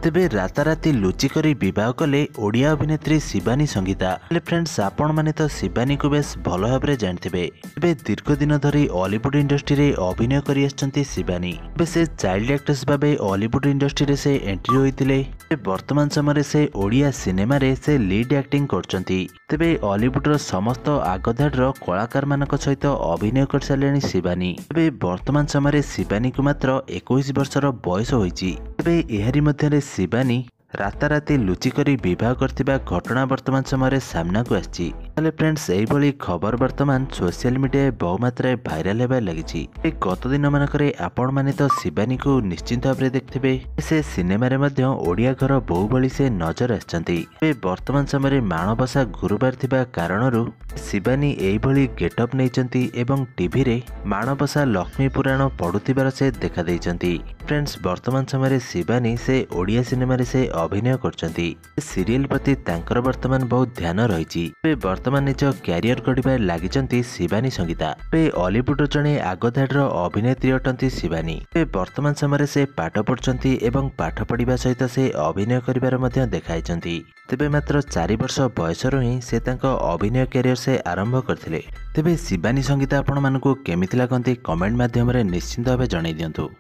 तेबे राताराति लुचिकरी विवाह कले ओडिया अभिनेत्री शिवानी संगीता। हेले फ्रेंड्स आपण माने तो शिवानी को बेस भल भाव में जानथिबे। तेबे दीर्घ दिन धरी हॉलीवुड इंडस्ट्री रे अभिनय करि आछंती शिवानी। तेबे से चाइल्ड एक्ट्रेस भाबे हॉलीवुड इंडस्ट्री रे से एंट्री होइतिले। वर्तमान समय से ओडिया सिनेमा रे से लीड एक्टिंग करछंती। तेबे हॉलीवुड रो समस्त आगधाड रो कलाकार मानक सहित अभिनय कर सालेनी शिवानी। तेबे वर्तमान समय शिवानी को मात्र 21 वर्षर बयस होइछि। तेबे एहरी मध्यरे शिवानी राताराति लुचिकरी विवाह करथिबा घटना वर्तमान समय सामना को आछि। हेले फ्रेंड्स एही भली खबर वर्तमान सोशल मीडिया बहु मात्रा भाइराल हेबा लागिछि। गत दिन मानकरे आपण माने तो शिवानी को निश्चिंत भाबरे देखथिबे। से सिनेमा रे मध्य ओडिया घर बहु भली से नजर आछंती। वर्तमान समय माणबसा गुरुवार थिबा कारणरू शिवानी एही भली गेटअप नैचंती एवं टीवी रे माणबसा लक्ष्मी पुराण पढुथिबार से देखा दैचंती। फ्रेंड्स वर्तमान समय शिवानी से ओडिया सिनेमा रे से अभिनय करछंती। सीरियल प्रति तांकर वर्तमान बहुत ध्यान रहिछि। वर्तमान निज क्यारियर गढ़िबार लागिचंती शिवानी संगीता। हॉलीवुड जणे आगधाडर अभिनेत्री अटंती शिवानी। वर्तमान समय से पाठ पढ़छंती एवं पाठ पढ़िबा सहित से अभिनय करिबार मध्य देखाइछंती। तेबे मात्र 4 वर्ष बयसर ही से तांको अभिनय कैरियर से आरंभ करथिले। तेबे शिवानी संगीता आपण मानकु केमिति लागंती कमेंट माध्यम रे निश्चिंत भाबे जणाइ दियंतु।